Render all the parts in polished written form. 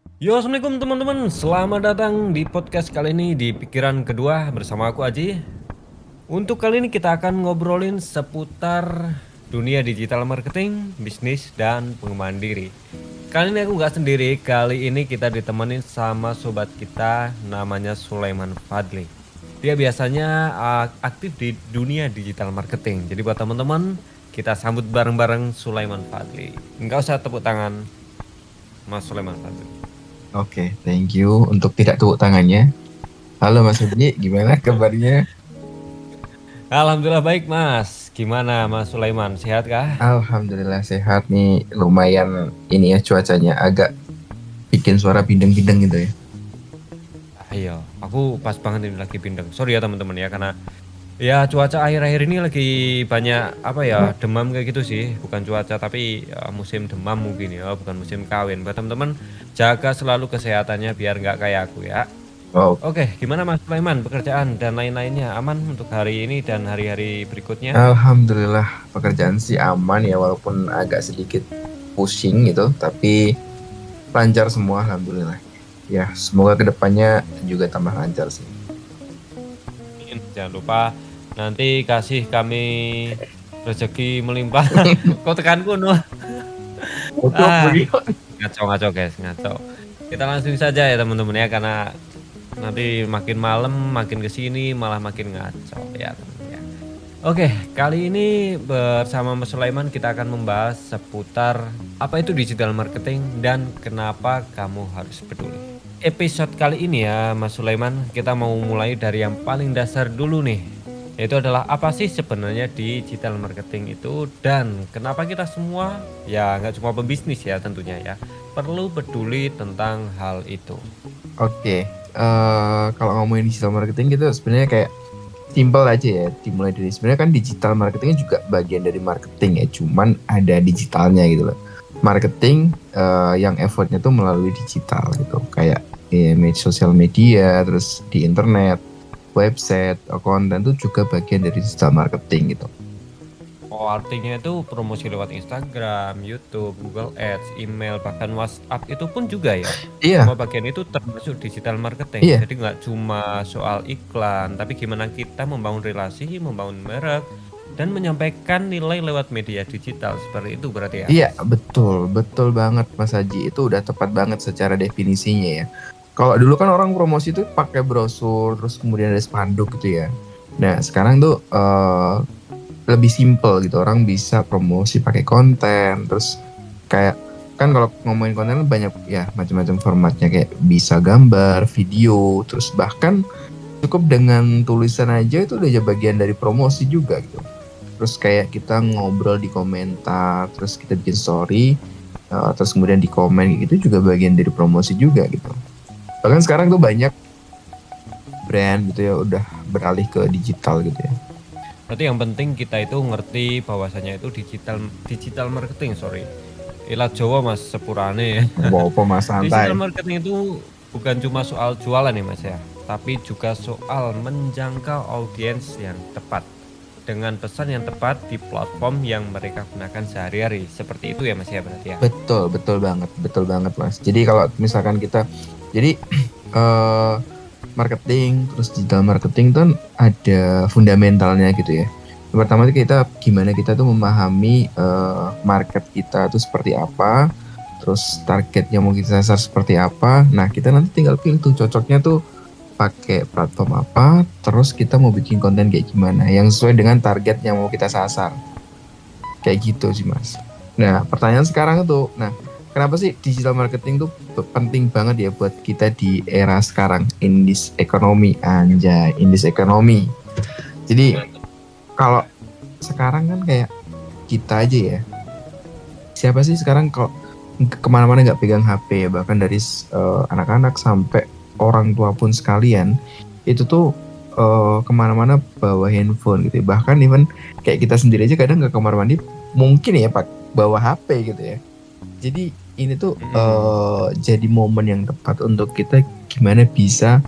Yo, assalamualaikum teman-teman. Selamat datang di podcast kali ini di Pikiran Kedua bersama aku Aji. Untuk kali ini kita akan ngobrolin seputar dunia digital marketing, bisnis, dan pengembangan diri. Kali ini aku nggak sendiri. Kali ini kita ditemenin sama sobat kita namanya Sulaiman Fadli. Dia biasanya aktif di dunia digital marketing. Jadi buat teman-teman, kita sambut bareng-bareng Sulaiman Fadli. Nggak usah tepuk tangan, Mas Sulaiman Fadli. Oke, thank you untuk tidak tepuk tangannya. Halo Mas Uji, gimana kabarnya? Alhamdulillah baik Mas. Gimana Mas Sulaiman? Sehat kah? Alhamdulillah sehat nih. Lumayan ini ya cuacanya agak bikin suara bindeng-bindeng gitu ya. Iya, aku pas banget ini lagi pindeng. Sorry ya teman-teman ya karena ya cuaca akhir-akhir ini lagi banyak apa ya demam kayak gitu sih. Bukan cuaca tapi ya, musim demam mungkin ya, bukan musim kawin. Buat teman-teman jaga selalu kesehatannya biar nggak kayak aku ya. Wow, Oke, gimana Mas Sulaiman? Pekerjaan dan lain-lainnya aman untuk hari ini dan hari-hari berikutnya? Alhamdulillah pekerjaan sih aman ya walaupun agak sedikit pusing gitu, tapi lancar semua Alhamdulillah. Ya, semoga kedepannya juga tambah lancar sih. Jangan lupa nanti kasih kami rezeki melimpah. Kau tekan kuno. Untuk Ah, begitu. ngaco-ngaco guys, ngaco. Kita langsung saja ya teman-teman ya karena nanti makin malam makin kesini malah makin ngaco ya teman ya. Oke, kali ini bersama Mas Sulaiman kita akan membahas seputar apa itu digital marketing dan kenapa kamu harus peduli. Episode kali ini ya Mas Sulaiman kita mau mulai dari yang paling dasar dulu nih. Yaitu adalah apa sih sebenarnya digital marketing itu dan kenapa kita semua ya nggak cuma pebisnis ya tentunya ya perlu peduli tentang hal itu. Oke, kalau ngomongin digital marketing gitu sebenarnya kayak simple aja ya, dimulai dari sebenarnya kan digital marketing juga bagian dari marketing ya, cuman ada digitalnya gitu loh. Marketing yang effortnya tuh melalui digital gitu, kayak sosial media, terus di internet, website, konten tuh juga bagian dari digital marketing gitu. Oh, artinya itu promosi lewat Instagram, YouTube, Google Ads, email, bahkan WhatsApp itu pun juga ya. Iya, Semua bagian itu termasuk digital marketing. iya, Jadi nggak cuma soal iklan, tapi gimana kita membangun relasi, membangun merek, dan menyampaikan nilai lewat media digital. Seperti itu berarti ya. iya, betul, betul banget Mas Haji, itu udah tepat banget secara definisinya ya. Kalau dulu kan orang promosi tuh pakai brosur, terus kemudian ada spanduk gitu ya. Nah, sekarang tuh lebih simple gitu, orang bisa promosi pakai konten, terus kayak kan kalau ngomongin konten kan banyak ya macam-macam formatnya, kayak bisa gambar, video, terus bahkan cukup dengan tulisan aja itu udah jadi bagian dari promosi juga gitu. Terus kayak kita ngobrol di komentar, terus kita bikin story, terus kemudian di komen gitu juga bagian dari promosi juga gitu. Bahkan sekarang tuh banyak brand gitu ya udah beralih ke digital gitu ya. Berarti yang penting kita itu ngerti bahwasanya itu digital marketing, sorry. Ilat Jawa Mas sepurane ya. Bawa mas santai. Digital marketing itu bukan cuma soal jualan ya Mas ya, tapi juga soal menjangkau audiens yang tepat dengan pesan yang tepat di platform yang mereka gunakan sehari-hari. Seperti itu ya Mas ya berarti ya. Betul, betul banget Mas. Jadi kalau misalkan kita, jadi eh, marketing, terus digital marketing kan ada fundamentalnya gitu ya. Yang pertama itu kita gimana kita tuh memahami market kita tuh seperti apa, terus target yang mau kita sasar seperti apa. Nah, kita nanti tinggal pilih tuh cocoknya tuh pakai platform apa, terus kita mau bikin konten kayak gimana yang sesuai dengan target yang mau kita sasar. Kayak gitu sih Mas. Nah, pertanyaan sekarang tuh, nah kenapa sih digital marketing tuh penting banget ya buat kita di era sekarang, in this economy, anjay, in this economy. Jadi kalau sekarang kan kayak kita aja ya, siapa sih sekarang kalau kemana-mana nggak pegang HP ya, bahkan dari anak-anak sampai orang tua pun sekalian, itu tuh kemana-mana bawa handphone gitu ya. Bahkan even kayak kita sendiri aja kadang ke kamar mandi mungkin ya pak bawa HP gitu ya. Jadi ini tuh Mm-mm. jadi momen yang tepat untuk kita gimana bisa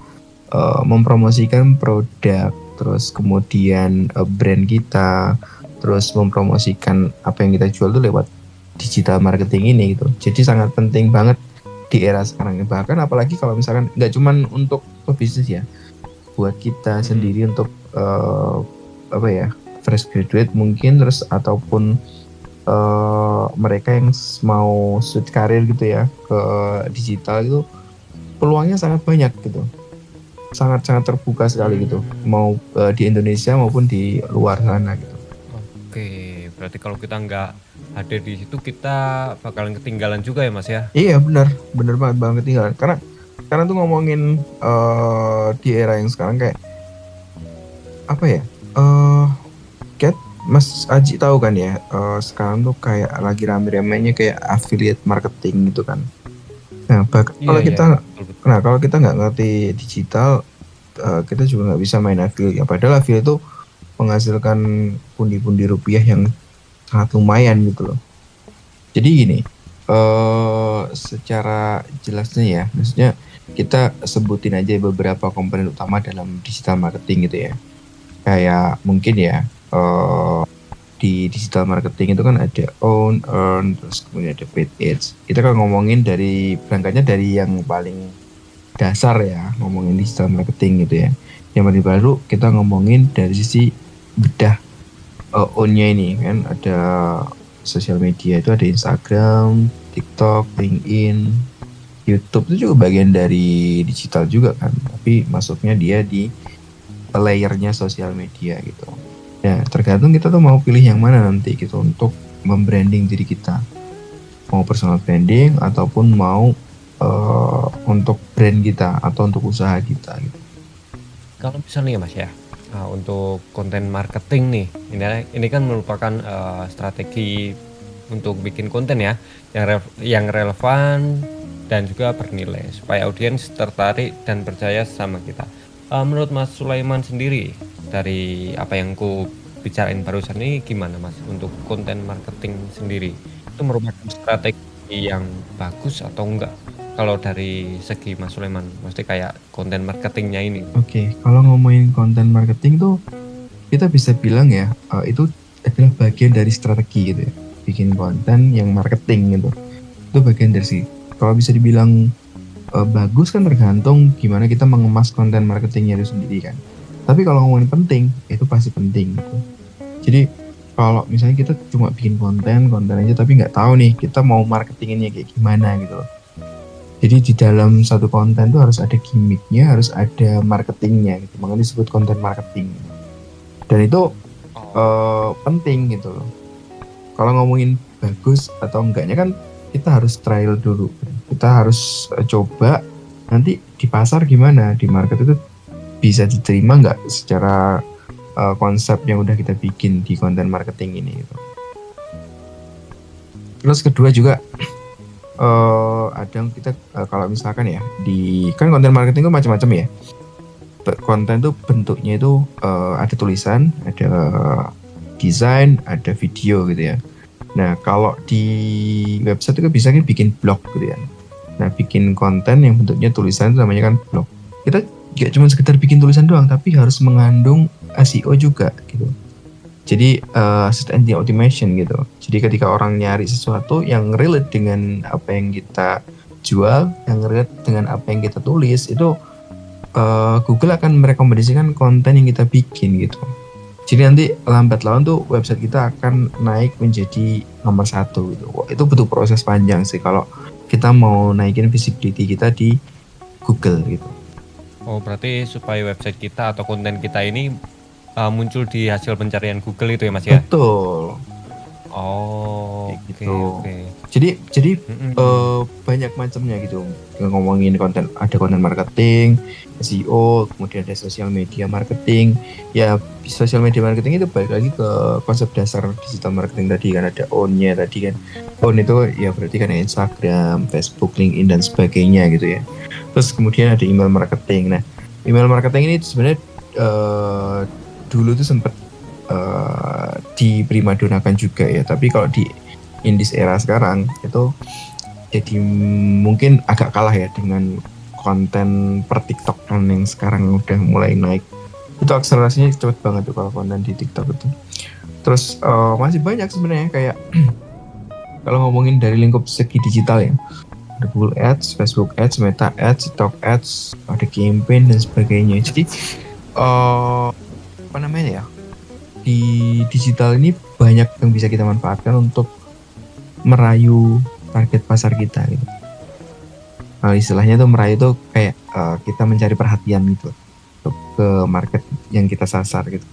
mempromosikan produk, terus kemudian brand kita, terus mempromosikan apa yang kita jual tuh lewat digital marketing ini gitu. Jadi sangat penting banget di era sekarang ini. Bahkan apalagi kalau misalkan nggak cuman untuk pebisnis ya, buat kita Mm-mm. sendiri untuk apa ya, fresh graduate mungkin, terus ataupun mereka yang mau switch karir gitu ya ke digital itu, peluangnya sangat banyak gitu, sangat-sangat terbuka sekali gitu, Hmm, mau di Indonesia maupun di luar sana gitu. oke, berarti kalau kita nggak hadir di situ kita bakalan ketinggalan juga ya Mas ya? Iya benar, benar banget banget ketinggalan. Karena tuh ngomongin di era yang sekarang kayak apa ya? Kayak Mas Aji tahu kan ya, sekarang tuh kayak lagi rame-ramenya kayak affiliate marketing gitu kan. Nah, Iya iya, betul betul. kalau kita nggak ngerti digital, kita juga nggak bisa main affiliate. Padahal affiliate itu menghasilkan pundi-pundi rupiah yang sangat lumayan gitu loh. Jadi gini, secara jelasnya ya, maksudnya kita sebutin aja beberapa komponen utama dalam digital marketing gitu ya. Kayak mungkin ya, di digital marketing itu kan ada own, earn, terus kemudian ada paid ads. Kita kan ngomongin dari berangkatnya dari yang paling dasar ya, ngomongin digital marketing gitu ya. Yang paling baru kita ngomongin dari sisi bedah own-nya ini kan, ada sosial media itu ada Instagram, TikTok, LinkedIn, YouTube itu juga bagian dari digital juga kan, tapi masuknya dia di layernya sosial media gitu. Ya tergantung kita tuh mau pilih yang mana nanti gitu untuk membranding diri kita, mau personal branding ataupun mau untuk brand kita atau untuk usaha kita gitu. Kalau misalnya ya Mas ya, untuk konten marketing nih, ini kan merupakan strategi untuk bikin konten ya, yang relevan dan juga bernilai supaya audiens tertarik dan percaya sama kita. Menurut Mas Sulaiman sendiri, dari apa yang ku bicarain barusan ini gimana Mas untuk konten marketing sendiri? Itu merupakan strategi yang bagus atau enggak? Kalau dari segi Mas Sulaiman, mesti kayak konten marketingnya ini. Oke, kalau ngomongin konten marketing tuh kita bisa bilang ya, itu adalah bagian dari strategi gitu ya. Bikin konten yang marketing gitu. Itu bagian dari sih. Kalau bisa dibilang bagus kan tergantung gimana kita mengemas konten marketingnya itu sendiri kan. Tapi kalau ngomongin penting, itu pasti penting gitu. Jadi kalau misalnya kita cuma bikin konten aja tapi nggak tahu nih kita mau marketinginnya kayak gimana gitu loh. Jadi di dalam satu konten tuh harus ada gimmicknya, harus ada marketingnya gitu. Makanya disebut konten marketing. Dan itu Oh, penting gitu loh. Kalau ngomongin bagus atau enggaknya kan kita harus trial dulu. Kita harus coba nanti di pasar gimana, di market itu bisa diterima nggak secara konsep yang udah kita bikin di konten marketing ini gitu. Terus kedua juga ada yang kita kalau misalkan ya di kan konten marketing itu macam-macam ya. Konten tuh bentuknya itu ada tulisan, ada desain, ada video gitu ya. Nah, kalau di website itu bisa kan bikin blog gitu ya. Nah, bikin konten yang bentuknya tulisan itu namanya kan blog. Kita gak cuma sekedar bikin tulisan doang, tapi harus mengandung SEO juga gitu. Jadi search engine automation gitu. Jadi ketika orang nyari sesuatu yang relate dengan apa yang kita jual, yang relate dengan apa yang kita tulis, itu Google akan merekomendasikan konten yang kita bikin gitu. Jadi nanti lambat laun tuh website kita akan naik menjadi nomor satu gitu. Wah, itu butuh proses panjang sih kalau kita mau naikin visibility kita di Google gitu. oh berarti supaya website kita atau konten kita ini muncul di hasil pencarian Google itu ya Mas ya? Betul, Oh, kayak oke gitu. oke. Jadi Mm-mm. banyak macamnya gitu. Ngomongin konten, ada konten marketing, SEO, kemudian ada sosial media marketing. Ya, sosial media marketing itu balik lagi ke konsep dasar digital marketing tadi kan, ada own-nya tadi kan. Own itu ya berarti kan Instagram, Facebook, LinkedIn dan sebagainya gitu ya. Terus kemudian ada email marketing. Nah, email marketing ini sebenarnya eh, dulu tuh sempat diprimadonnakan juga ya. Tapi kalau di Indis era sekarang itu jadi mungkin agak kalah ya dengan konten per TikTokan yang sekarang udah mulai naik. Itu akselerasinya cepet banget tuh kalau konten di TikTok itu. Terus masih banyak sebenarnya kayak kalau ngomongin dari lingkup segi digital ya, ada Google Ads, Facebook Ads, Meta Ads, TikTok Ads, ada campaign dan sebagainya. Jadi apa namanya ya, di digital ini banyak yang bisa kita manfaatkan untuk merayu target pasar kita gitu. Istilahnya tuh merayu tuh kayak kita mencari perhatian gitu untuk ke market yang kita sasar gitu.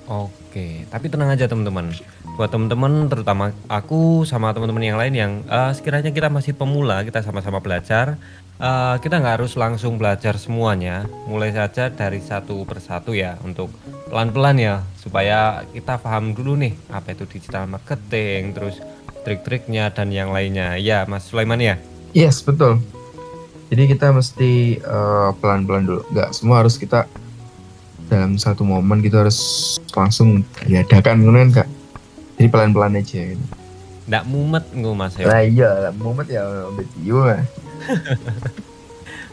Oke, tapi tenang aja teman-teman. Buat teman-teman, terutama aku sama teman-teman yang lain yang sekiranya kita masih pemula, kita sama-sama belajar. Kita nggak harus langsung belajar semuanya. Mulai saja dari satu persatu ya, untuk pelan-pelan ya, supaya kita paham dulu nih apa itu digital marketing, terus trik-triknya dan yang lainnya. Ya, Mas Sulaiman ya. Yes, betul. Jadi kita mesti pelan-pelan dulu. Nggak semua harus kita dalam satu momen gitu harus langsung diadakan kan Kak. Jadi pelan-pelan aja gitu. Nggak mumet nggak Mas ya. Nah iya, momen ya video lah.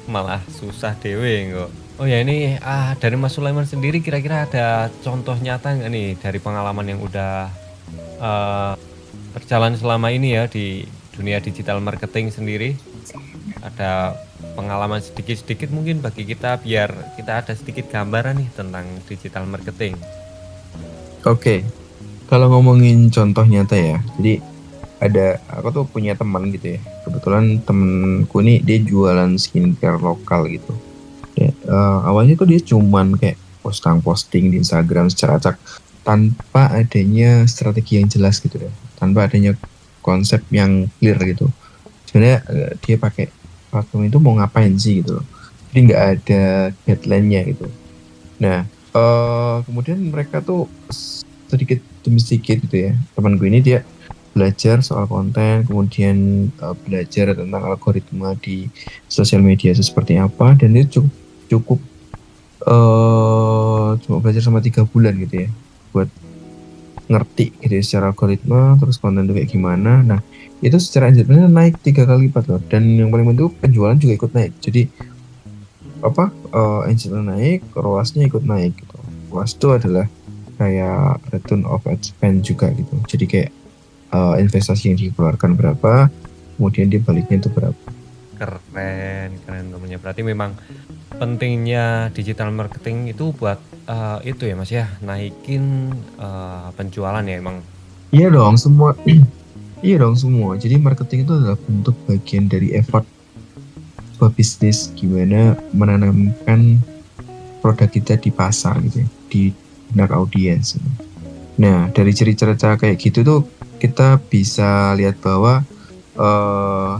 Malah susah dewe kok. Oh ya ini dari Mas Sulaiman sendiri kira-kira ada contoh nyata nggak nih dari pengalaman yang udah eh, berjalan selama ini ya di dunia digital marketing sendiri? Ada pengalaman sedikit-sedikit mungkin bagi kita biar kita ada sedikit gambaran nih tentang digital marketing. Oke, kalau ngomongin contoh nyata ya, jadi aku tuh punya teman gitu ya. Kebetulan temenku nih dia jualan skincare lokal gitu. Ya, awalnya tuh dia cuman kayak posting di Instagram secara acak tanpa adanya strategi yang jelas gitu ya, tanpa adanya konsep yang clear gitu. Sebenarnya dia pakai platform itu mau ngapain sih gitu loh. Jadi nggak ada deadline-nya gitu. Nah, kemudian mereka tuh sedikit demi sedikit gitu ya. Temanku ini dia belajar soal konten, kemudian belajar tentang algoritma di sosial media itu seperti apa, dan itu cukup cuma belajar sama 3 bulan gitu ya, buat ngerti gitu ya secara algoritma, terus konten itu kayak gimana. Nah, itu secara engagement naik 3 kali lipat loh, dan yang paling penting itu penjualan juga ikut naik. Jadi apa engagement naik, ROAS-nya ikut naik gitu. ROAS itu adalah kayak return of ad spend juga gitu. Jadi kayak investasi yang dikeluarkan berapa, kemudian dia baliknya itu berapa. Keren namanya. Berarti memang pentingnya digital marketing itu buat itu ya Mas ya, naikin penjualan ya emang. Iya dong semua. Iya dong semua. Jadi marketing itu adalah bentuk bagian dari effort sebuah bisnis gimana menanamkan produk kita di pasar gitu ya, di benak audiens. Nah, dari cerita-cerita kayak gitu tuh kita bisa lihat bahwa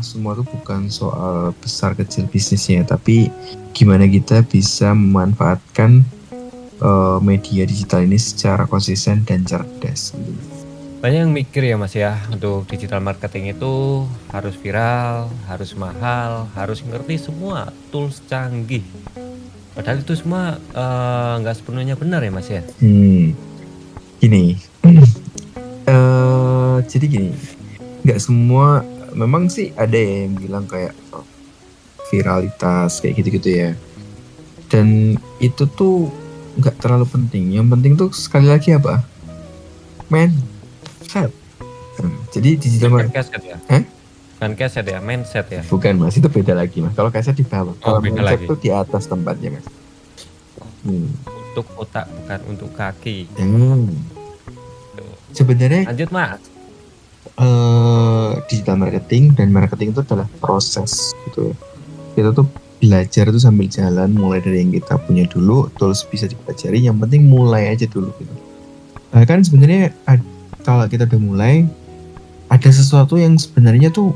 semua itu bukan soal besar kecil bisnisnya, tapi gimana kita bisa memanfaatkan media digital ini secara konsisten dan cerdas gitu. Banyak yang mikir ya Mas ya, untuk digital marketing itu harus viral, harus mahal, harus ngerti semua tools canggih. Padahal itu semua nggak sepenuhnya benar ya Mas ya. Gini, jadi gini, nggak semua, memang sih ada ya yang bilang kayak viralitas kayak gitu-gitu ya. Dan itu tuh nggak terlalu penting. Yang penting tuh sekali lagi apa? Mindset. Jadi digital Bukan marketing. keset ya. Bukan keset ya, mindset ya. Bukan mas, itu beda lagi mas. Kalau kaset di bawah, Oh kalau beda mindset lagi. tuh di atas tempatnya mas. Untuk otak bukan untuk kaki. Tuh. Sebenarnya Lanjut Mas. digital marketing dan marketing itu adalah proses gitu ya. Kita tuh belajar itu sambil jalan, mulai dari yang kita punya dulu, tools bisa dipelajari, yang penting mulai aja dulu gitu. Bahkan sebenarnya kalau kita udah mulai, ada sesuatu yang sebenarnya tuh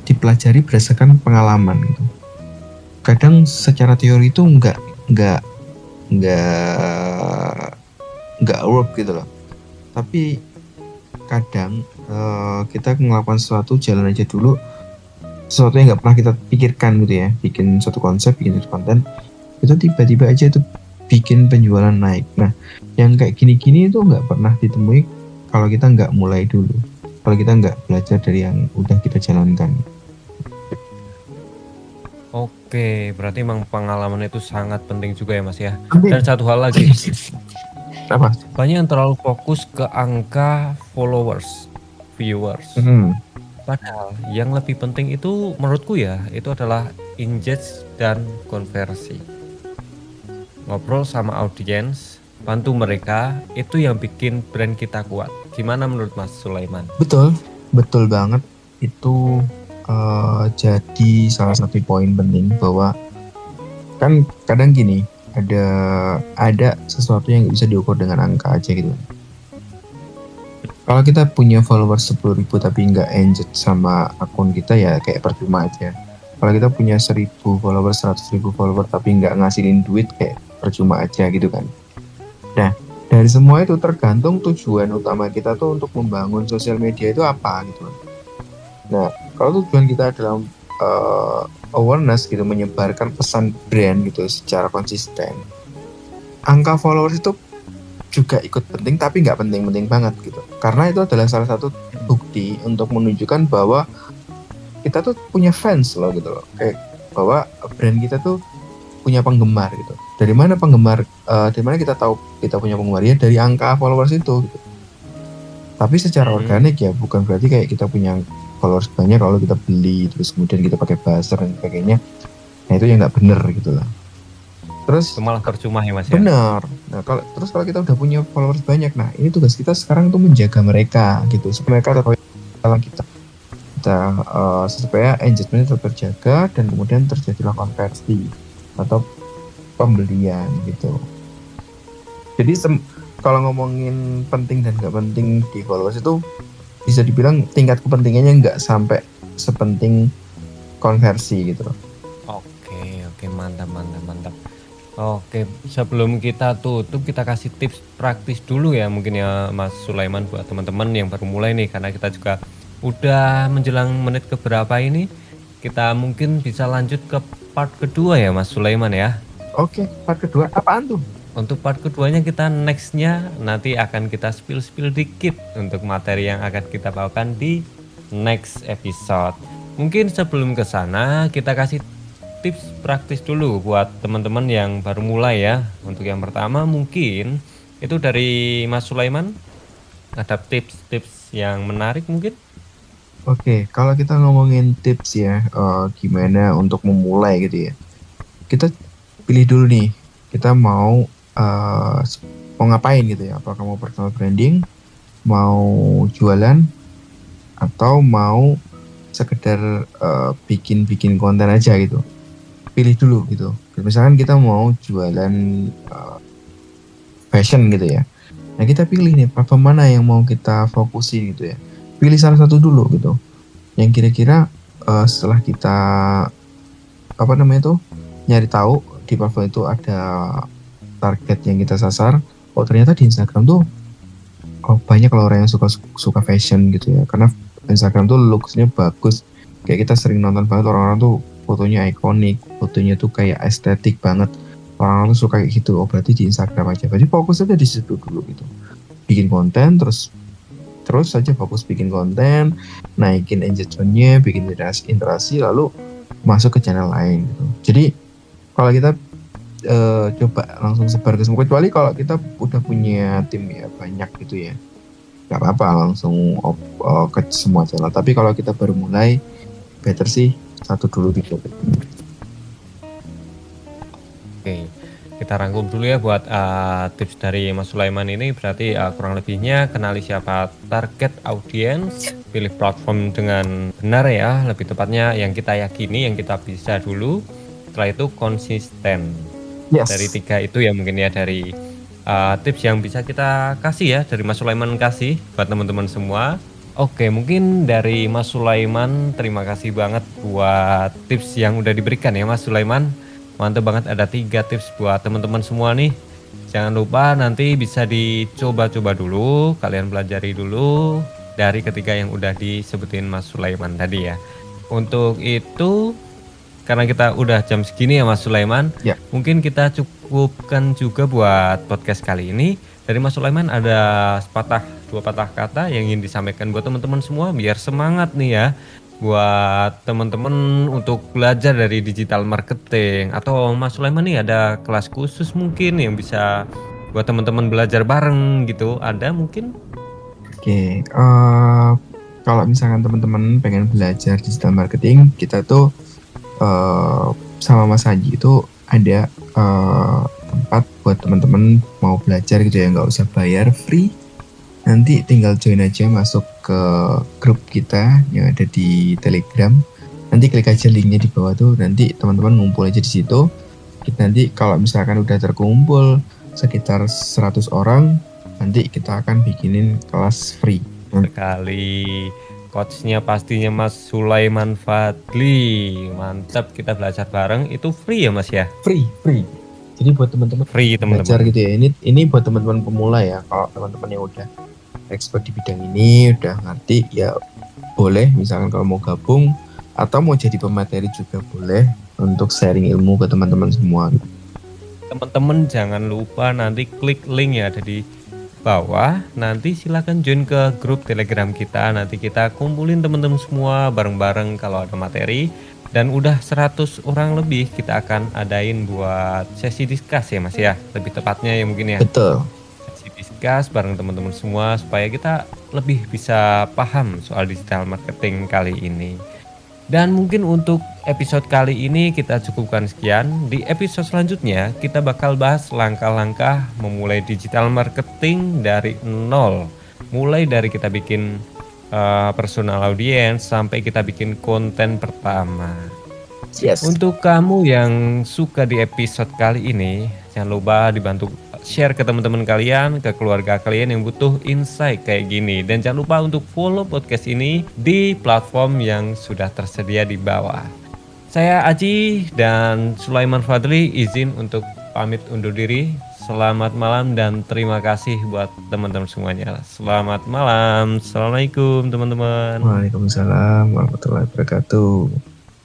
dipelajari berdasarkan pengalaman gitu. Kadang secara teori itu nggak work gitu loh. Tapi kadang kita melakukan sesuatu, jalan aja dulu, sesuatu yang nggak pernah kita pikirkan gitu ya, bikin suatu konsep, bikin suatu konten, itu tiba-tiba aja itu bikin penjualan naik. Nah, yang kayak gini-gini itu nggak pernah ditemui kalau kita nggak mulai dulu, kalau kita nggak belajar dari yang udah kita jalankan. Oke, berarti emang pengalaman itu sangat penting juga ya Mas ya. Penting. Dan satu hal lagi, Apa? banyak yang terlalu fokus ke angka followers, viewers. Padahal yang lebih penting itu menurutku ya, itu adalah engage dan konversi. Ngobrol sama audiens, bantu mereka, itu yang bikin brand kita kuat. Gimana menurut Mas Sulaiman? Betul, betul banget. Itu jadi salah satu poin penting bahwa kan kadang gini, ada sesuatu yang bisa diukur dengan angka aja gitu. Kalau kita punya followers 10.000 tapi nggak engage sama akun kita ya kayak percuma aja. Kalau kita punya 1.000 followers, 100.000 followers tapi nggak ngasilin duit kayak percuma aja gitu kan. Nah, dari semua itu tergantung tujuan utama kita tuh untuk membangun sosial media itu apa gitu. Nah, kalau tujuan kita adalah awareness gitu, menyebarkan pesan brand gitu secara konsisten, angka followers itu juga ikut penting tapi nggak penting-penting banget gitu. Karena itu adalah salah satu bukti untuk menunjukkan bahwa kita tuh punya fans loh gitu loh. Kayak bahwa brand kita tuh punya penggemar gitu. Dari mana penggemar? Dari mana kita tahu kita punya penggemar ya dari angka followers itu. Gitu. Tapi secara organik ya bukan berarti kayak kita punya followers banyak kalau kita beli terus kemudian kita pakai buzzer dan sebagainya. Nah itu yang nggak bener gitu lah. Terus Itu malah percuma ya Mas ya? benar. Nah kalau kita udah punya followers banyak, nah ini tugas kita sekarang tuh menjaga mereka gitu supaya mereka tetap dalam kita supaya engagement tetap terjaga dan kemudian terjadilah konversi atau pembelian gitu. Jadi kalau ngomongin penting dan nggak penting di followers itu bisa dibilang tingkat kepentingannya nggak sampai sepenting konversi gitu loh. Oke, mantap, mantap, mantap. Oke, sebelum kita tutup, kita kasih tips praktis dulu ya mungkin ya Mas Sulaiman buat teman-teman yang baru mulai nih, karena kita juga udah menjelang menit keberapa ini, kita mungkin bisa lanjut ke part kedua ya Mas Sulaiman ya. Oke, part kedua apaan tuh? Untuk part keduanya kita nextnya nanti akan kita spill dikit untuk materi yang akan kita bawakan di next episode. Mungkin sebelum ke sana kita kasih tips praktis dulu buat teman-teman yang baru mulai ya. Untuk yang pertama mungkin itu dari Mas Sulaiman, ada tips-tips yang menarik mungkin? Oke, kalau kita ngomongin tips ya, gimana untuk memulai gitu ya. Kita pilih dulu nih, kita mau ngapain gitu ya. Apakah mau personal branding, mau jualan, atau mau sekedar bikin konten aja gitu. Pilih dulu gitu. Misalkan kita mau jualan fashion gitu ya. Nah kita pilih nih platform mana yang mau kita fokusin gitu ya. Pilih salah satu dulu gitu. Yang kira-kira setelah kita apa namanya tuh nyari tahu di platform itu ada target yang kita sasar. Oh ternyata di Instagram tuh banyak kalau orang yang suka fashion gitu ya. Karena Instagram tuh looksnya bagus. Kayak kita sering nonton banget orang-orang tuh fotonya ikonik, fotonya tuh kayak estetik banget. Orang-orang tuh suka kayak gitu. Oh berarti di Instagram aja. Berarti fokus aja di situ dulu gitu. Bikin konten terus saja fokus bikin konten, naikin engagementnya, bikin interaksi, lalu masuk ke channel lain gitu. Jadi kalau kita coba langsung sebar ke semua, kecuali kalau kita udah punya tim ya banyak gitu ya, nggak apa-apa langsung ke semua channel. Tapi kalau kita baru mulai, better sih satu dulu gitu. Oke, kita rangkum dulu ya buat tips dari Mas Sulaiman ini. Berarti kurang lebihnya kenali siapa target audiens, pilih platform dengan benar ya, lebih tepatnya yang kita yakini, yang kita bisa dulu. Setelah itu konsisten. Yes. Dari 3 itu ya mungkin ya, dari tips yang bisa kita kasih ya, dari Mas Sulaiman kasih buat teman-teman semua. Oke, mungkin dari Mas Sulaiman terima kasih banget buat tips yang udah diberikan ya Mas Sulaiman. Mantap banget, ada 3 tips buat teman-teman semua nih. Jangan lupa nanti bisa dicoba-coba dulu, kalian pelajari dulu dari ketiga yang udah disebutin Mas Sulaiman tadi ya. Untuk itu, karena kita udah jam segini ya Mas Sulaiman, Ya. mungkin kita cukupkan juga buat podcast kali ini. Dari Mas Sulaiman ada 2 patah kata yang ingin disampaikan buat teman-teman semua biar semangat nih ya. Buat teman-teman untuk belajar dari digital marketing, atau Mas Sulaiman nih ada kelas khusus mungkin yang bisa buat teman-teman belajar bareng gitu, ada mungkin? Oke, kalau misalkan teman-teman pengen belajar digital marketing, kita tuh eh, sama Mas Haji itu ada tempat buat teman-teman mau belajar gitu ya, nggak usah bayar, free. Nanti tinggal join aja masuk ke grup kita yang ada di Telegram. Nanti klik aja linknya di bawah tuh. Nanti teman-teman ngumpul aja di situ. Kita nanti kalau misalkan udah terkumpul sekitar 100 orang, nanti kita akan bikinin kelas free. Sekali. Coachnya pastinya Mas Sulaiman Fadli. Mantap, kita belajar bareng. Itu free ya Mas ya? Free, free. Jadi buat teman-teman Free belajar teman-teman. gitu ya. Ini buat teman-teman pemula ya. Kalau teman-teman yang udah expert di bidang ini, udah ngerti ya boleh. Misalkan kalau mau gabung atau mau jadi pemateri juga boleh untuk sharing ilmu ke teman-teman semua. Teman-teman jangan lupa nanti klik link ya ada di bawah. Nanti silakan join ke grup Telegram kita. Nanti kita kumpulin teman-teman semua bareng-bareng kalau ada materi. Dan udah 100 orang lebih kita akan adain buat sesi diskus ya Mas ya. Lebih tepatnya ya mungkin ya. Betul. Sesi diskus bareng teman-teman semua supaya kita lebih bisa paham soal digital marketing kali ini. Dan mungkin untuk episode kali ini kita cukupkan sekian. Di episode selanjutnya kita bakal bahas langkah-langkah memulai digital marketing dari nol. Mulai dari kita bikin personal audience sampai kita bikin konten pertama. Yes. Untuk kamu yang suka di episode kali ini, jangan lupa dibantu share ke teman-teman kalian, ke keluarga kalian yang butuh insight kayak gini. Dan jangan lupa untuk follow podcast ini di platform yang sudah tersedia di bawah. Saya Aji dan Sulaiman Fadli izin untuk pamit undur diri. Selamat malam dan terima kasih buat teman-teman semuanya. Selamat malam. Assalamualaikum teman-teman. Waalaikumsalam warahmatullahi wabarakatuh.